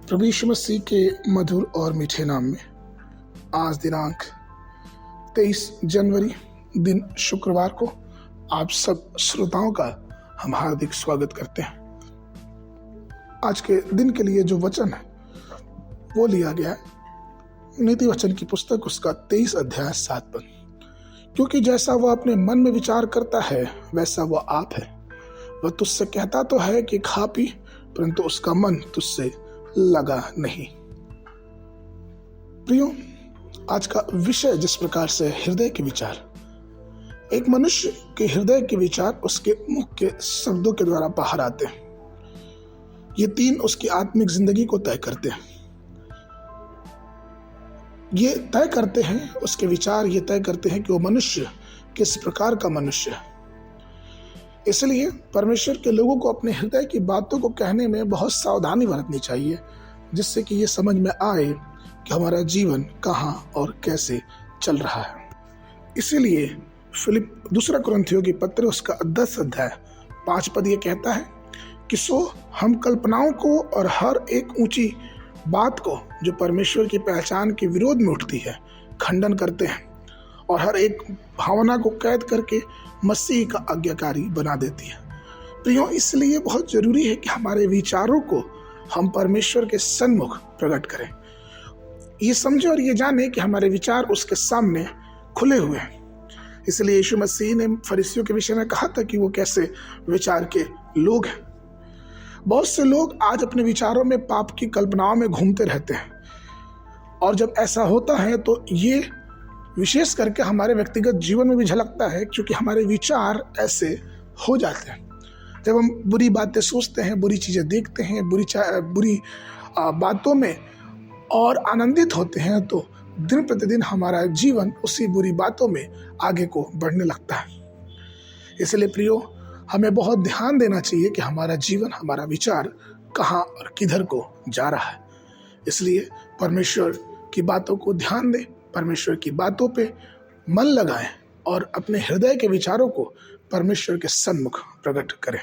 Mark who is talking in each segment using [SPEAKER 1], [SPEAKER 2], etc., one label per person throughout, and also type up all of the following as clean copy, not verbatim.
[SPEAKER 1] प्रभु यीशु मसीह के मधुर और मीठे नाम में आज दिनांक 23 जनवरी दिन शुक्रवार को आप सब श्रोताओं का हम हार्दिक स्वागत करते हैं। आज के दिन के लिए जो वचन है वो लिया गया है नीति वचन की पुस्तक उसका 23 अध्याय 7 पद। क्योंकि जैसा वह अपने मन में विचार करता है वैसा वह आप है। वह तुझसे कहता तो है कि खा पी, परंतु उसका मन तुझसे लगा नहीं। प्रियो, आज का विषय जिस प्रकार से हृदय के विचार, एक मनुष्य के हृदय के विचार उसके मुख के शब्दों के द्वारा बाहर आते हैं। ये तीन उसकी आत्मिक जिंदगी को तय करते हैं। ये तय करते हैं, उसके विचार ये तय करते हैं कि वो मनुष्य किस प्रकार का मनुष्य है। इसलिए परमेश्वर के लोगों को अपने हृदय की बातों को कहने में बहुत सावधानी बरतनी चाहिए, जिससे कि ये समझ में आए कि हमारा जीवन कहाँ और कैसे चल रहा है। इसीलिए फिलिप दूसरा कुरिन्थियों की पत्र उसका 10 अध्याय 5 पद ये कहता है कि सो हम कल्पनाओं को और हर एक ऊंची बात को जो परमेश्वर की पहचान के विरोध में उठती है खंडन करते हैं, और हर एक भावना को कैद करके मसीह का आज्ञाकारी बना देती है। प्रियो, इसलिए बहुत जरूरी है कि हमारे विचारों को हम परमेश्वर के सन्मुख प्रकट करें। ये समझे और ये जाने कि हमारे विचार उसके सामने खुले हुए हैं। इसलिए यीशु मसीह ने फरीसियों के विषय में कहा था कि वो कैसे विचार के लोग हैं। बहुत से लोग आज अपने विचारों में पाप की कल्पनाओं में घूमते रहते हैं, और जब ऐसा होता है तो ये विशेष करके हमारे व्यक्तिगत जीवन में भी झलकता है, क्योंकि हमारे विचार ऐसे हो जाते हैं। जब हम बुरी बातें सोचते हैं, बुरी चीज़ें देखते हैं, बुरी बातों में और आनंदित होते हैं, तो दिन प्रतिदिन हमारा जीवन उसी बुरी बातों में आगे को बढ़ने लगता है। इसलिए प्रियो, हमें बहुत ध्यान देना चाहिए कि हमारा जीवन, हमारा विचार कहाँ और किधर को जा रहा है। इसलिए परमेश्वर की बातों को ध्यान दें, परमेश्वर की बातों पे मन लगाएं और अपने हृदय के विचारों को परमेश्वर के सन्मुख प्रकट करें।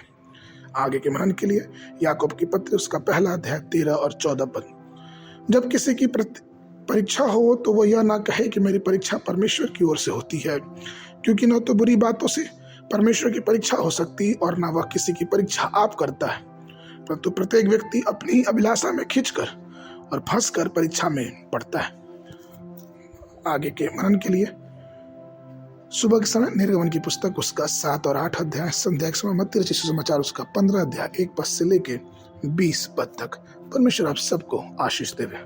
[SPEAKER 1] आगे के मनन के लिए याकूब की पत्री उसका पहला अध्याय 13 और 14 पद। जब किसी की परीक्षा हो तो वह यह ना कहे कि मेरी परीक्षा परमेश्वर की ओर से होती है, क्योंकि न तो बुरी बातों से परमेश्वर की परीक्षा हो सकती और न वह किसी की परीक्षा आप करता है, परंतु प्रत्येक व्यक्ति अपनी अभिलाषा में खींचकर और फंसकर परीक्षा में पड़ता है। आगे के मनन के लिए सुबह के समय निर्गमन की पुस्तक उसका 7 और 8 अध्याय, संध्या के समय मत्ती रचित सुसमाचार उसका 15 अध्याय 1 पद से लेके 20 पद तक। परमेश्वर आप सबको आशीष देवे।